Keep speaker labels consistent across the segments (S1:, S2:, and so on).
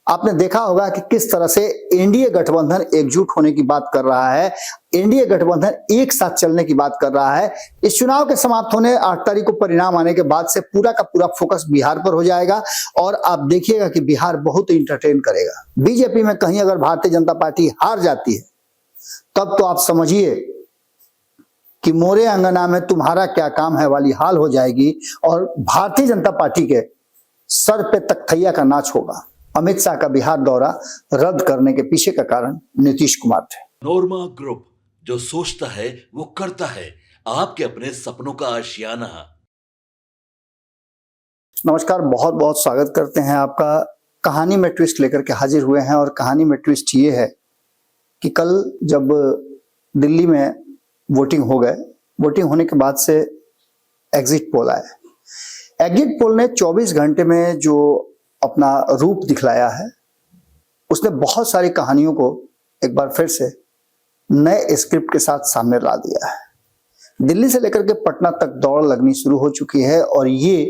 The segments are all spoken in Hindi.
S1: आपने देखा होगा कि किस तरह से एनडीए गठबंधन एकजुट होने की बात कर रहा है, एनडीए गठबंधन एक साथ चलने की बात कर रहा है। इस चुनाव के समाप्त होने 8 तारीख को परिणाम आने के बाद से पूरा का पूरा फोकस बिहार पर हो जाएगा और आप देखिएगा कि बिहार बहुत इंटरटेन करेगा। बीजेपी में कहीं अगर भारतीय जनता पार्टी हार जाती है तब तो आप समझिए कि मोरे अंगना में तुम्हारा क्या काम है वाली हाल हो जाएगी और भारतीय जनता पार्टी के सर पे तख्तैया का नाच होगा। अमित शाह का बिहार दौरा रद्द करने के पीछे का कारण नीतीश कुमार थे।
S2: नोरमा ग्रुप, जो सोचता है वो करता है, आपके अपने सपनों का आशियाना।
S1: नमस्कार, बहुत बहुत स्वागत करते हैं आपका। कहानी में ट्विस्ट लेकर के हाजिर हुए हैं और कहानी में ट्विस्ट ये है कि कल जब दिल्ली में वोटिंग हो गए, वोटिंग होने के बाद से एग्जिट पोल आया। एग्जिट पोल ने 24 घंटे में जो अपना रूप दिखलाया है, उसने बहुत सारी कहानियों को एक बार फिर से नए स्क्रिप्ट के साथ सामने ला दिया है। दिल्ली से लेकर के पटना तक दौड़ लगनी शुरू हो चुकी है और ये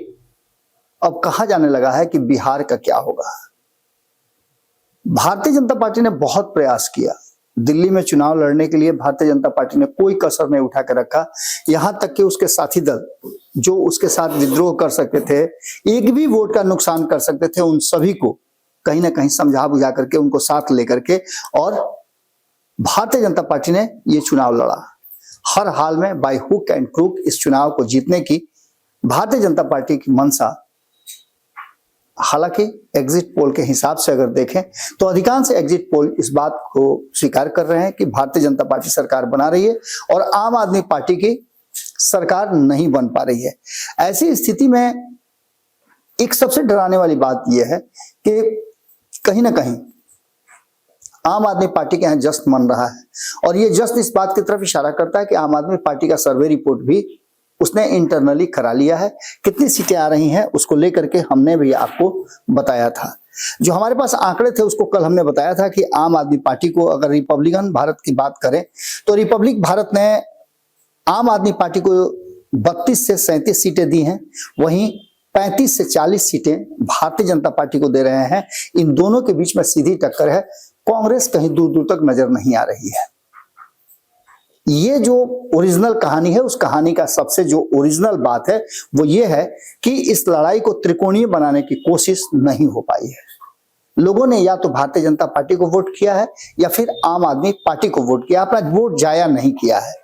S1: अब कहा जाने लगा है कि बिहार का क्या होगा। भारतीय जनता पार्टी ने बहुत प्रयास किया, दिल्ली में चुनाव लड़ने के लिए भारतीय जनता पार्टी ने कोई कसर नहीं उठा कर रखा। यहां तक कि उसके साथी दल जो उसके साथ विद्रोह कर सकते थे, एक भी वोट का नुकसान कर सकते थे, उन सभी को कहीं ना कहीं समझा बुझा करके उनको साथ लेकर के और भारतीय जनता पार्टी ने ये चुनाव लड़ा। हर हाल में बाय हुक एंड क्रूक इस चुनाव को जीतने की भारतीय जनता पार्टी की मंशा, हालांकि एग्जिट पोल के हिसाब से अगर देखें तो अधिकांश एग्जिट पोल इस बात को स्वीकार कर रहे हैं कि भारतीय जनता पार्टी सरकार बना रही है और आम आदमी पार्टी की सरकार नहीं बन पा रही है। ऐसी स्थिति में एक सबसे डराने वाली बात यह है कि कहीं ना कहीं आम आदमी पार्टी के यहाँ जश्न मन रहा है और ये जश्न इस बात की तरफ इशारा करता है कि आम आदमी पार्टी का सर्वे रिपोर्ट भी उसने इंटरनली करा लिया है। कितनी सीटें आ रही हैं उसको लेकर के हमने भी आपको बताया था। जो हमारे पास आंकड़े थे उसको कल हमने बताया था कि आम आदमी पार्टी को, अगर रिपब्लिकन भारत की बात करें तो रिपब्लिक भारत ने आम आदमी पार्टी को 32 से 37 सीटें दी हैं, वहीं 35 से 40 सीटें भारतीय जनता पार्टी को दे रहे हैं। इन दोनों के बीच में सीधी टक्कर है। कांग्रेस कहीं दूर दूर तक नजर नहीं आ रही है। ये जो ओरिजिनल कहानी है, उस कहानी का सबसे जो ओरिजिनल बात है वो ये है कि इस लड़ाई को त्रिकोणीय बनाने की कोशिश नहीं हो पाई है। लोगों ने या तो भारतीय जनता पार्टी को वोट किया है या फिर आम आदमी पार्टी को वोट किया, अपना वोट जाया नहीं किया है।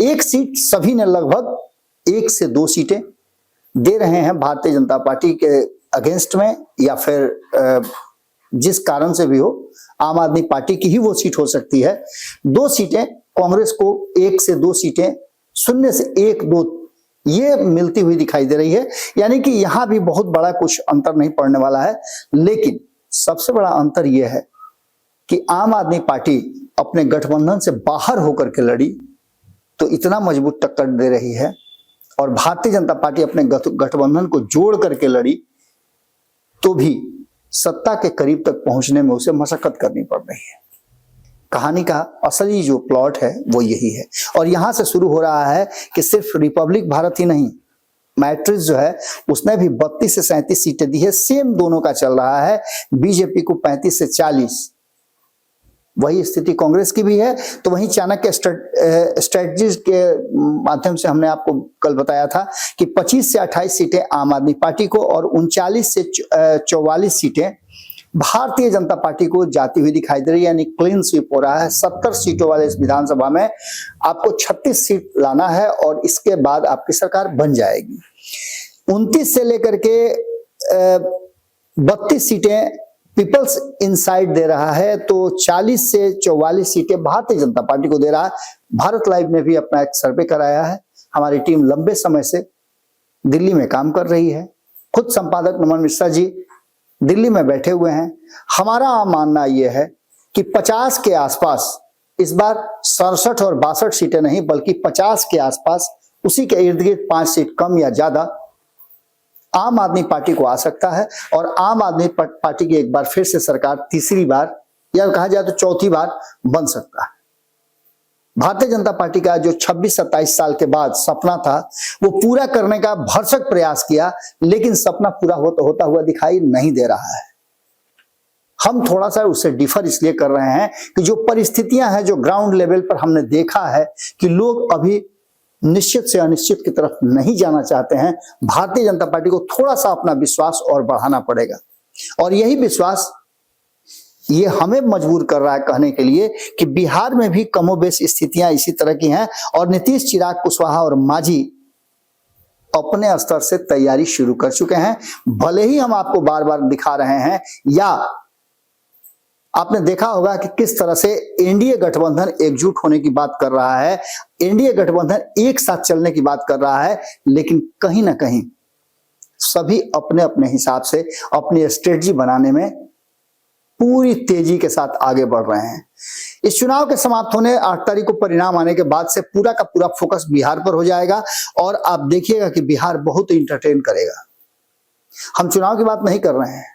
S1: एक सीट सभी ने लगभग 1 से 2 सीटें दे रहे हैं भारतीय जनता पार्टी के अगेंस्ट में, या फिर जिस कारण से भी हो आम आदमी पार्टी की ही वो सीट हो सकती है। 2 सीटें कांग्रेस को, 1 से 2 सीटें शून्य से 1-2 ये मिलती हुई दिखाई दे रही है। यानी कि यहां भी बहुत बड़ा कुछ अंतर नहीं पड़ने वाला है। लेकिन सबसे बड़ा अंतर यह है कि आम आदमी पार्टी अपने गठबंधन से बाहर होकर के लड़ी तो इतना मजबूत टक्कर दे रही है और भारतीय जनता पार्टी अपने गठबंधन को जोड़ करके लड़ी तो भी सत्ता के करीब तक पहुंचने में उसे मशक्कत करनी पड़ रही है। कहानी का असली जो प्लॉट है वो यही है और यहां से शुरू हो रहा है कि सिर्फ रिपब्लिक भारत ही नहीं, मैट्रिक्स जो है उसने भी 32 से 37 सीटें दी है। सेम दोनों का चल रहा है। बीजेपी को 35 से 40, वही स्थिति कांग्रेस की भी है। तो वहीं चाणक्य स्ट्रेटजीज के माध्यम से हमने आपको कल बताया था कि 25 से 28 सीटें आम आदमी पार्टी को और 39 से 44 सीटें भारतीय जनता पार्टी को जाती हुई दिखाई दे रही है। यानी क्लीन स्वीप हो रहा है। 70 सीटों वाले इस विधानसभा में आपको 36 सीट लाना है और इसके बाद आपकी सरकार बन जाएगी। 29 से लेकर के 32 सीटें पीपल्स इनसाइड दे रहा है, तो 40 से 44 सीटें भारतीय जनता पार्टी को दे रहा है। भारत लाइव ने भी अपना एक सर्वे कराया है। हमारी टीम लंबे समय से दिल्ली में काम कर रही है। खुद संपादक नमन मिश्रा जी दिल्ली में बैठे हुए हैं। हमारा मानना यह है कि 50 के आसपास, इस बार 67 और 62 सीटें नहीं बल्कि 50 के आसपास, उसी के इर्द गिर्द 5 सीट कम या ज्यादा आम आदमी पार्टी को आ सकता है और आम आदमी पार्टी की एक बार फिर से सरकार तीसरी बार या कहा जाए तो चौथी बार बन सकता है। भारतीय जनता पार्टी का जो 26-27 साल के बाद सपना था वो पूरा करने का भरसक प्रयास किया, लेकिन सपना पूरा होता हुआ दिखाई नहीं दे रहा है। हम थोड़ा सा उससे डिफर इसलिए कर रहे हैं कि जो परिस्थितियां हैं, जो ग्राउंड लेवल पर हमने देखा है कि लोग अभी निश्चित से अनिश्चित की तरफ नहीं जाना चाहते हैं। भारतीय जनता पार्टी को थोड़ा सा अपना विश्वास और बढ़ाना पड़ेगा, और यही विश्वास ये हमें मजबूर कर रहा है कहने के लिए कि बिहार में भी कमोबेश स्थितियां इसी तरह की हैं, और नीतीश, चिराग कुशवाहा और मांझी अपने स्तर से तैयारी शुरू कर चुके हैं। भले ही हम आपको बार बार दिखा रहे हैं, या आपने देखा होगा कि किस तरह से एनडीए गठबंधन एकजुट होने की बात कर रहा है, एनडीए गठबंधन एक साथ चलने की बात कर रहा है, लेकिन कहीं ना कहीं सभी अपने अपने हिसाब से अपनी स्ट्रेटजी बनाने में पूरी तेजी के साथ आगे बढ़ रहे हैं। इस चुनाव के समाप्त होने 8 तारीख को परिणाम आने के बाद से पूरा का पूरा फोकस बिहार पर हो जाएगा, और आप देखिएगा कि बिहार बहुत इंटरटेन करेगा। हम चुनाव की बात नहीं कर रहे हैं,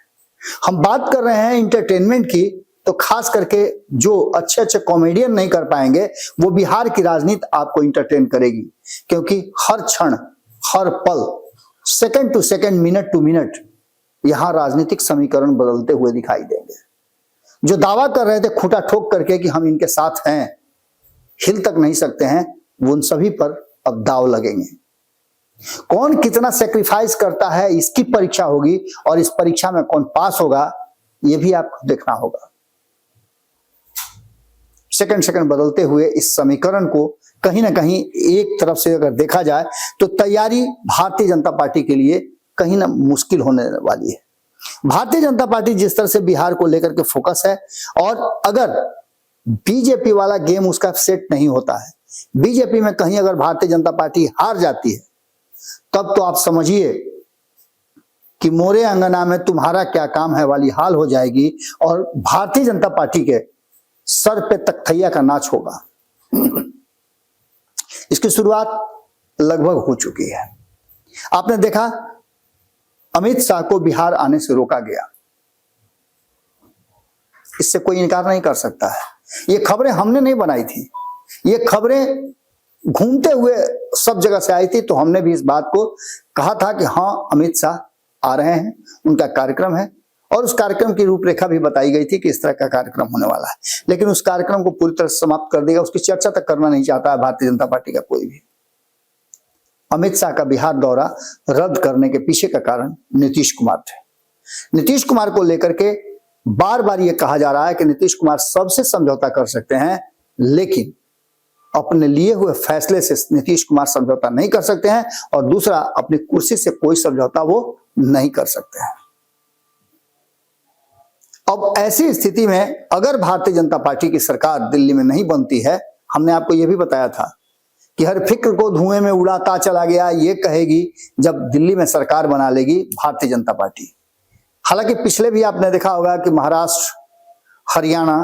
S1: हम बात कर रहे हैं इंटरटेनमेंट की। तो खास करके जो अच्छे अच्छे कॉमेडियन नहीं कर पाएंगे, वो बिहार की राजनीति आपको इंटरटेन करेगी, क्योंकि हर क्षण, हर पल, second to second, minute to minute यहां राजनीतिक समीकरण बदलते हुए दिखाई देंगे। जो दावा कर रहे थे खूंटा ठोक करके कि हम इनके साथ हैं, हिल तक नहीं सकते हैं, वो उन सभी पर अब दाव लगेंगे। कौन कितना सेक्रीफाइस करता है, इसकी परीक्षा होगी, और इस परीक्षा में कौन पास होगा, ये भी आपको देखना होगा। सेकंड सेकंड बदलते हुए इस समीकरण को कहीं ना कहीं एक तरफ से अगर देखा जाए तो तैयारी भारतीय जनता पार्टी के लिए कहीं ना मुश्किल होने वाली है। भारतीय जनता पार्टी जिस तरह से बिहार को लेकर के फोकस है, और अगर बीजेपी वाला गेम उसका सेट नहीं होता है, बीजेपी में कहीं अगर भारतीय जनता पार्टी हार जाती है, तब तो आप समझिए कि मोरे अंगना में तुम्हारा क्या काम है वाली हाल हो जाएगी, और भारतीय जनता पार्टी के सर पे तख्तैया का नाच होगा। इसकी शुरुआत लगभग हो चुकी है। आपने देखा अमित शाह को बिहार आने से रोका गया, इससे कोई इनकार नहीं कर सकता है। ये खबरें हमने नहीं बनाई थी, ये खबरें घूमते हुए सब जगह से आई थी, तो हमने भी इस बात को कहा था कि हाँ, अमित शाह आ रहे हैं, उनका कार्यक्रम है, और उस कार्यक्रम की रूपरेखा भी बताई गई थी कि इस तरह का कार्यक्रम होने वाला है। लेकिन उस कार्यक्रम को पूरी तरह से समाप्त कर देगा, उसकी चर्चा तक करना नहीं चाहता है भारतीय जनता पार्टी का कोई भी। अमित शाह का बिहार दौरा रद्द करने के पीछे का कारण नीतीश कुमार थे। नीतीश कुमार को लेकर के बार बार ये कहा जा रहा है कि नीतीश कुमार सबसे समझौता कर सकते हैं, लेकिन अपने लिए हुए फैसले से नीतीश कुमार समझौता नहीं कर सकते हैं, और दूसरा, अपनी कुर्सी से कोई समझौता वो नहीं कर सकते हैं। अब ऐसी स्थिति में अगर भारतीय जनता पार्टी की सरकार दिल्ली में नहीं बनती है, हमने आपको यह भी बताया था कि हर फिक्र को धुएं में उड़ाता चला गया, ये कहेगी जब दिल्ली में सरकार बना लेगी भारतीय जनता पार्टी। हालांकि पिछले भी आपने देखा होगा कि महाराष्ट्र, हरियाणा,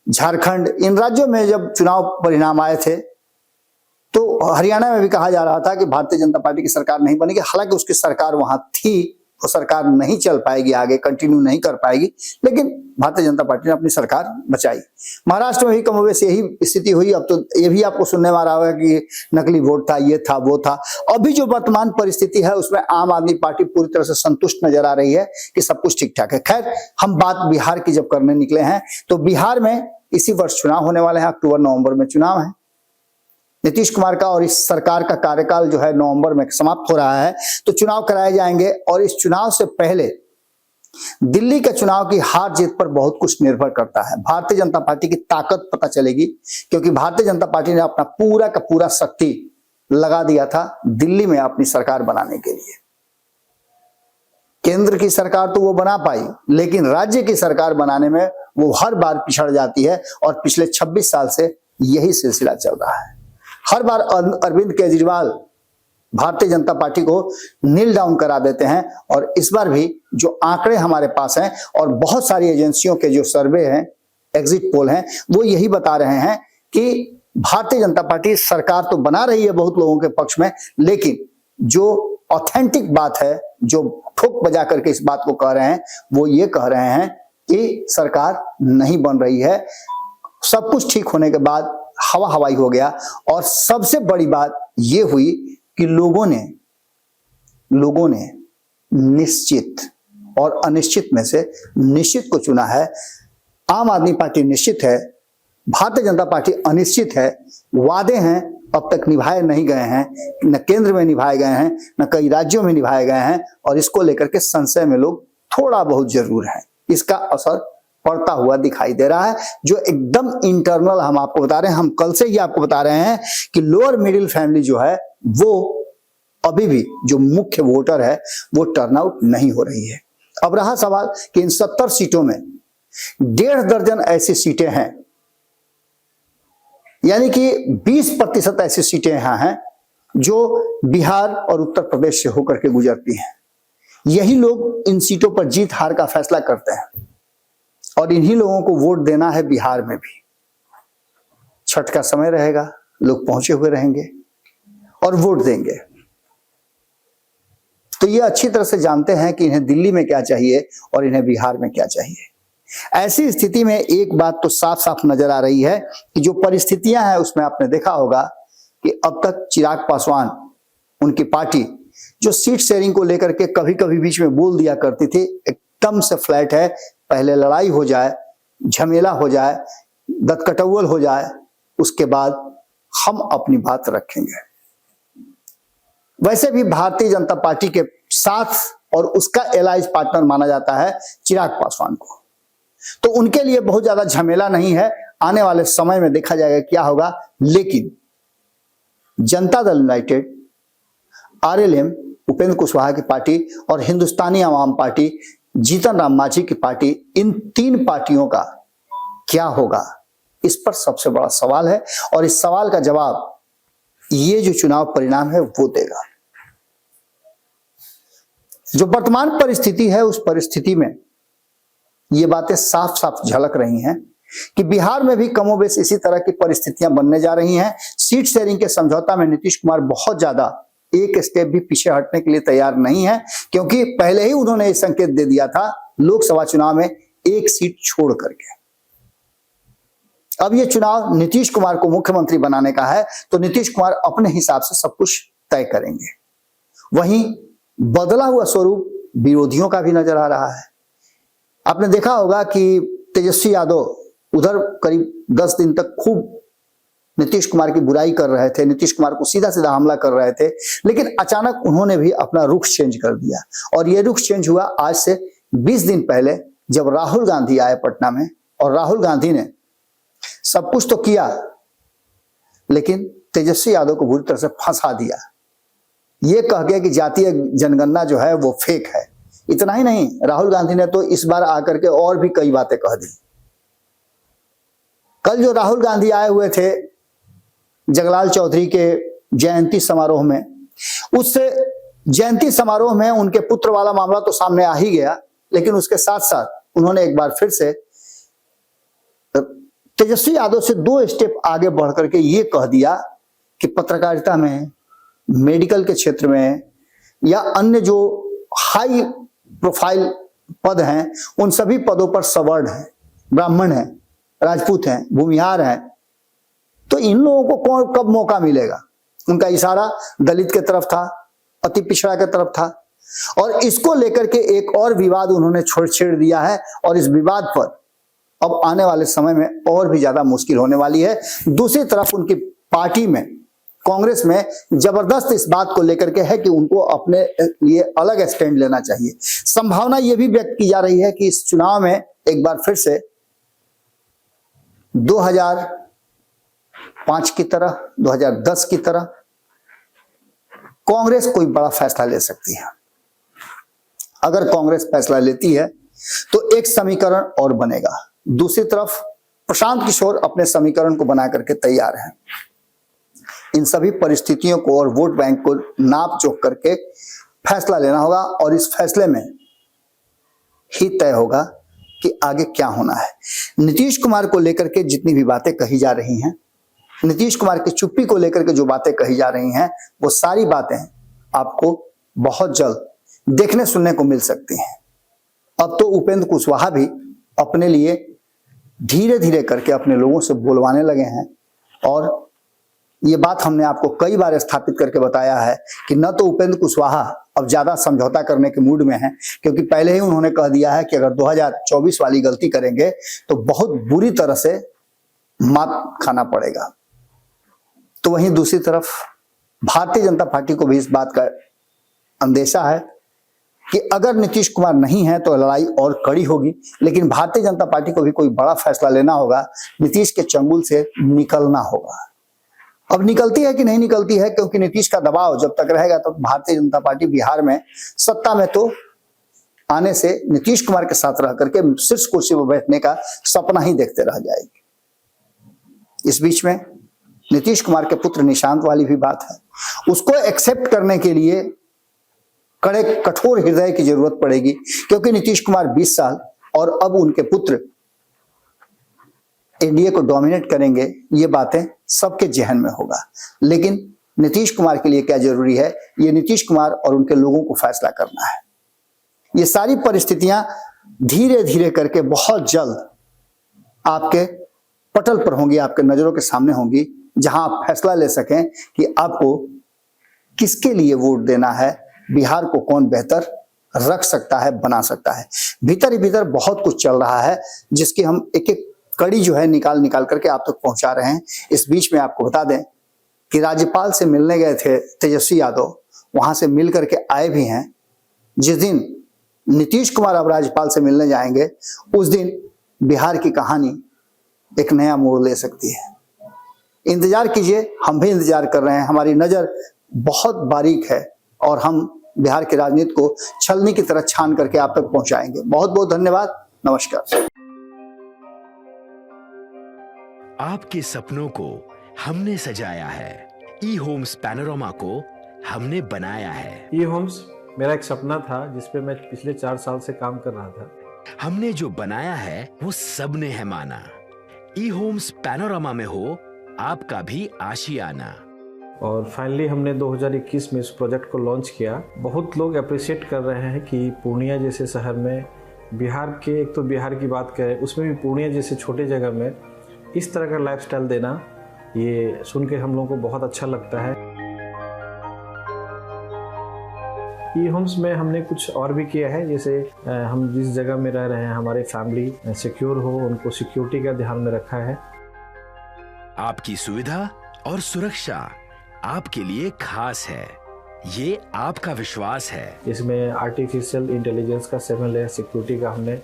S1: झारखंड, इन राज्यों में जब चुनाव परिणाम आए थे, तो हरियाणा में भी कहा जा रहा था कि भारतीय जनता पार्टी की सरकार नहीं बनेगी। हालांकि उसकी सरकार वहां थी, वो सरकार नहीं चल पाएगी, आगे कंटिन्यू नहीं कर पाएगी, लेकिन भारतीय जनता पार्टी ने अपनी सरकार बचाई। महाराष्ट्र में भी कमोबेश यही स्थिति हुई। अब तो ये भी आपको सुनने में आ रहा होगा कि नकली वोट था, ये था, वो था। अभी जो वर्तमान परिस्थिति है, उसमें आम आदमी पार्टी पूरी तरह से संतुष्ट नजर आ रही है कि सब कुछ ठीक ठाक है। खैर, हम बात बिहार की जब करने निकले हैं, तो बिहार में इसी वर्ष चुनाव होने वाले हैं, अक्टूबर-नवंबर में चुनाव है। नीतीश कुमार का और इस सरकार का कार्यकाल जो है नवंबर में समाप्त हो रहा है, तो चुनाव कराए जाएंगे, और इस चुनाव से पहले दिल्ली के चुनाव की हार जीत पर बहुत कुछ निर्भर करता है। भारतीय जनता पार्टी की ताकत पता चलेगी, क्योंकि भारतीय जनता पार्टी ने अपना पूरा का पूरा शक्ति लगा दिया था दिल्ली में अपनी सरकार बनाने के लिए। केंद्र की सरकार तो वो बना पाई, लेकिन राज्य की सरकार बनाने में वो हर बार पिछड़ जाती है, और पिछले 26 साल से यही सिलसिला चल रहा है। हर बार अरविंद केजरीवाल भारतीय जनता पार्टी को नील डाउन करा देते हैं, और इस बार भी जो आंकड़े हमारे पास हैं और बहुत सारी एजेंसियों के जो सर्वे हैं, एग्जिट पोल हैं, वो यही बता रहे हैं कि भारतीय जनता पार्टी सरकार तो बना रही है बहुत लोगों के पक्ष में, लेकिन जो ऑथेंटिक बात है, जो ठोक बजा करके इस बात को कह रहे हैं, वो ये कह रहे हैं कि सरकार नहीं बन रही है। सब कुछ ठीक होने के बाद हवा हवाई हो गया, और सबसे बड़ी बात यह हुई कि लोगों ने निश्चित और अनिश्चित में से निश्चित को चुना है। आम आदमी पार्टी निश्चित है, भारतीय जनता पार्टी अनिश्चित है। वादे हैं अब तक निभाए नहीं गए हैं, न केंद्र में निभाए गए हैं, न कई राज्यों में निभाए गए हैं, और इसको लेकर के संशय में लोग थोड़ा बहुत जरूर है। इसका असर पड़ता हुआ दिखाई दे रहा है, जो एकदम इंटरनल हम आपको बता रहे हैं। हम कल से ही आपको बता रहे हैं कि लोअर मिडिल फैमिली जो है वो अभी भी जो मुख्य वोटर है वो टर्नआउट नहीं हो रही है। अब रहा सवाल कि इन 70 सीटों में 1.5 दर्जन ऐसी सीटें हैं, यानी कि 20% ऐसी सीटें यहां हैं जो बिहार और उत्तर प्रदेश से होकर के गुजरती हैं। यही लोग इन सीटों पर जीत हार का फैसला करते हैं और इन्हीं लोगों को वोट देना है। बिहार में भी छठ का समय रहेगा, लोग पहुंचे हुए रहेंगे और वोट देंगे। तो ये अच्छी तरह से जानते हैं कि इन्हें दिल्ली में क्या चाहिए और इन्हें बिहार में क्या चाहिए। ऐसी स्थिति में एक बात तो साफ साफ नजर आ रही है कि जो परिस्थितियां हैं उसमें आपने देखा होगा कि अब तक चिराग पासवान, उनकी पार्टी जो सीट शेयरिंग को लेकर के कभी कभी बीच में बोल दिया करती थी, एकदम से फ्लैट है। पहले लड़ाई हो जाए, झमेला हो जाए, दत्कटौल हो जाए, उसके बाद हम अपनी बात रखेंगे। वैसे भी भारतीय जनता पार्टी के साथ और उसका एलाइज पार्टनर माना जाता है चिराग पासवान को, तो उनके लिए बहुत ज्यादा झमेला नहीं है। आने वाले समय में देखा जाएगा क्या होगा। लेकिन जनता दल यूनाइटेड, आरएलएम, उपेंद्र कुशवाहा की पार्टी और हिंदुस्तानी आवाम पार्टी, जीतन राम मांझी की पार्टी, इन 3 पार्टियों का क्या होगा, इस पर सबसे बड़ा सवाल है। और इस सवाल का जवाब ये जो चुनाव परिणाम है वो देगा। जो वर्तमान परिस्थिति है उस परिस्थिति में ये बातें साफ साफ झलक रही हैं कि बिहार में भी कमोबेश इसी तरह की परिस्थितियां बनने जा रही हैं। सीट शेयरिंग के समझौता में नीतीश कुमार बहुत ज्यादा एक स्टेप भी पीछे हटने के लिए तैयार नहीं है, क्योंकि पहले ही उन्होंने ये संकेत दे दिया था लोकसभा चुनाव में 1 सीट छोड़ करके। अब ये चुनाव नीतीश कुमार को मुख्यमंत्री बनाने का है, तो नीतीश कुमार अपने हिसाब से सब कुछ तय करेंगे। वहीं बदला हुआ स्वरूप विरोधियों का भी नजर आ रहा है। आपने देखा होगा कि तेजस्वी यादव उधर करीब 10 दिन तक खूब नीतीश कुमार की बुराई कर रहे थे, नीतीश कुमार को सीधा सीधा हमला कर रहे थे, लेकिन अचानक उन्होंने भी अपना रुख चेंज कर दिया। और ये रुख चेंज हुआ आज से 20 दिन पहले, जब राहुल गांधी आए पटना में, और राहुल गांधी ने सब कुछ तो किया लेकिन तेजस्वी यादव को बुरी तरह से फंसा दिया। ये कह गया कि जातीय जनगणना जो है वो फेक है। इतना ही नहीं, राहुल गांधी ने तो इस बार आकर के और भी कई बातें कह दी। कल जो राहुल गांधी आए हुए थे जगलाल चौधरी के जयंती समारोह में, उससे जयंती समारोह में उनके पुत्र वाला मामला तो सामने आ ही गया, लेकिन उसके साथ साथ उन्होंने एक बार फिर से तेजस्वी यादव से 2 स्टेप आगे बढ़ करके ये कह दिया कि पत्रकारिता में, मेडिकल के क्षेत्र में या अन्य जो हाई प्रोफाइल पद हैं उन सभी पदों पर सवर्ण हैं, ब्राह्मण हैं, राजपूत हैं, भूमिहार हैं, तो इन लोगों को कौन कब मौका मिलेगा। उनका इशारा दलित के तरफ था, अति पिछड़ा के तरफ था, और इसको लेकर के एक और विवाद उन्होंने छेड़ दिया है। और इस विवाद पर अब आने वाले समय में और भी ज्यादा मुश्किल होने वाली है। दूसरी तरफ उनकी पार्टी में, कांग्रेस में जबरदस्त इस बात को लेकर के है कि उनको अपने लिए अलग स्टैंड लेना चाहिए। संभावना यह भी व्यक्त की जा रही है कि इस चुनाव में एक बार फिर से 2005 की तरह, 2010 की तरह कांग्रेस कोई बड़ा फैसला ले सकती है। अगर कांग्रेस फैसला लेती है तो एक समीकरण और बनेगा। दूसरी तरफ प्रशांत किशोर अपने समीकरण को बना करके तैयार हैं। इन सभी परिस्थितियों को और वोट बैंक को नाप जोख करके फैसला लेना होगा, और इस फैसले में ही तय होगा कि आगे क्या होना है। नीतीश कुमार को लेकर के जितनी भी बातें कही जा रही हैं, नीतीश कुमार की चुप्पी को लेकर के जो बातें कही जा रही हैं, वो सारी बातें आपको बहुत जल्द देखने सुनने को मिल सकती हैं। अब तो उपेंद्र कुशवाहा भी अपने लिए धीरे धीरे करके अपने लोगों से बोलवाने लगे हैं और ये बात हमने आपको कई बार स्थापित करके बताया है कि न तो उपेंद्र कुशवाहा अब ज्यादा समझौता करने के मूड में हैं, क्योंकि पहले ही उन्होंने कह दिया है कि अगर 2024 वाली गलती करेंगे तो बहुत बुरी तरह से मात खाना पड़ेगा। तो वहीं दूसरी तरफ भारतीय जनता पार्टी को भी इस बात का अंदेशा है कि अगर नीतीश कुमार नहीं है तो लड़ाई और कड़ी होगी, लेकिन भारतीय जनता पार्टी को भी कोई बड़ा फैसला लेना होगा, नीतीश के चंगुल से निकलना होगा। अब निकलती है कि नहीं निकलती है, क्योंकि नीतीश का दबाव जब तक रहेगा तब तो भारतीय जनता पार्टी बिहार में सत्ता में तो आने से नीतीश कुमार के साथ रह करके शीर्ष कुर्सी पर बैठने का सपना ही देखते रह जाएगी। इस बीच में नीतीश कुमार के पुत्र निशांत वाली भी बात है, उसको एक्सेप्ट करने के लिए कड़े कठोर हृदय की जरूरत पड़ेगी, क्योंकि नीतीश कुमार 20 साल और अब उनके पुत्र एनडीए को डोमिनेट करेंगे, ये बातें सबके जहन में होगा। लेकिन नीतीश कुमार के लिए क्या जरूरी है, ये नीतीश कुमार और उनके लोगों को फैसला करना है। ये सारी परिस्थितियां धीरे धीरे करके बहुत जल्द आपके पटल पर होंगी, आपके नजरों के सामने होंगी, जहां आप फैसला ले सकें कि आपको किसके लिए वोट देना है, बिहार को कौन बेहतर रख सकता है, बना सकता है। भीतर ही भीतर बहुत कुछ चल रहा है, जिसकी हम एक एक कड़ी जो है निकाल करके आप तक पहुंचा रहे हैं। इस बीच में आपको बता दें कि राज्यपाल से मिलने गए थे तेजस्वी यादव, वहां से मिल करके आए भी हैं। जिस दिन नीतीश कुमार अब राज्यपाल से मिलने जाएंगे, उस दिन बिहार की कहानी एक नया मोड़ ले सकती है। इंतजार कीजिए, हम भी इंतजार कर रहे हैं। हमारी नजर बहुत बारीक है और हम बिहार की राजनीति को छलनी की तरह छान करके आप तक पहुंचाएंगे। बहुत बहुत धन्यवाद, नमस्कार।
S3: आपके सपनों को हमने सजाया है, ई होम्स पैनोरमा को हमने बनाया है।
S4: ई होम्स मेरा एक सपना था, जिसपे मैं पिछले 4 साल से काम कर रहा था।
S3: हमने जो बनाया है वो सबने है माना। ई होम्स पैनोरमा में हो आपका भी आशियाना।
S4: और फाइनली हमने 2021 में इस प्रोजेक्ट को लॉन्च किया। बहुत लोग अप्रिशिएट कर रहे हैं कि पूर्णिया जैसे शहर में, बिहार के, एक तो बिहार की बात करें उसमें भी पूर्णिया जैसे छोटे जगह में इस तरह का लाइफस्टाइल देना, ये सुन के हम लोगों को बहुत अच्छा लगता है। ई होम्स में हमने कुछ और भी किया है, जैसे हम जिस जगह में रह रहे हैं हमारे फैमिली सिक्योर हो, उनको सिक्योरिटी का ध्यान में रखा है।
S3: आपकी सुविधा और सुरक्षा आपके लिए खास है, ये आपका विश्वास है।
S4: इसमें आर्टिफिशियल इंटेलिजेंस का 7 लेयर सिक्योरिटी का हमने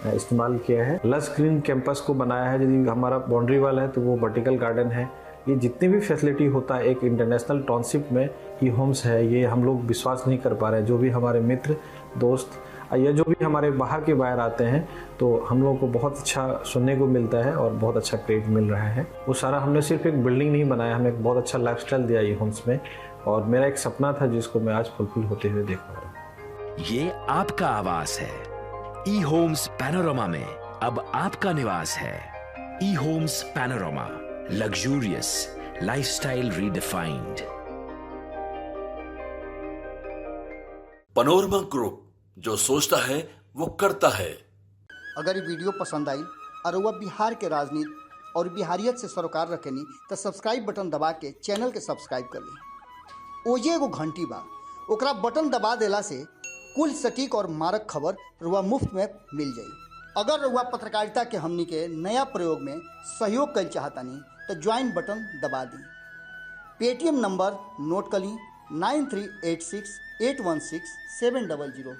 S4: इस्तेमाल किया है। लस ग्रीन कैंपस को बनाया है। यदि हमारा बाउंड्री वाल है तो वो वर्टिकल गार्डन है। ये जितनी भी फैसिलिटी होता है एक इंटरनेशनल टाउनशिप में, ई होम्स है, ये हम लोग विश्वास नहीं कर पा रहे हैं। जो भी हमारे मित्र दोस्त या जो भी हमारे बाहर के बाहर आते हैं, तो हम लोगों को बहुत अच्छा सुनने को मिलता है और बहुत अच्छा क्रेडिट मिल रहा है। वो सारा हमने सिर्फ एक बिल्डिंग नहीं बनाया, हमें एक बहुत अच्छा लाइफस्टाइल दिया ई होम्स में, और मेरा एक सपना था जिसको मैं आज फुलफिल होते हुए देख पा रहा हूँ।
S3: ये आपका आवास है। ई होम्स पैनोरमा में अब आपका निवास है। E homes panorama, luxurious lifestyle redefined.
S2: Panorama group, जो सोचता है वो करता है।
S1: अगर ये वीडियो पसंद आई और वह बिहार के राजनीति और बिहारियत से सरोकार रखेनी तो सब्सक्राइब बटन दबा के चैनल के सब्सक्राइब कर ली। ओजे एगो घंटी बा, ओकरा बटन दबा देला से कुल सटीक और मारक खबर रुआ मुफ्त में मिल जाई। अगर रुआ पत्रकारिता के हमनी के नया प्रयोग में सहयोग कर चाहतानी तो ज्वाइन बटन दबा दी। पेटीएम नंबर नोट कर ली 9386816700।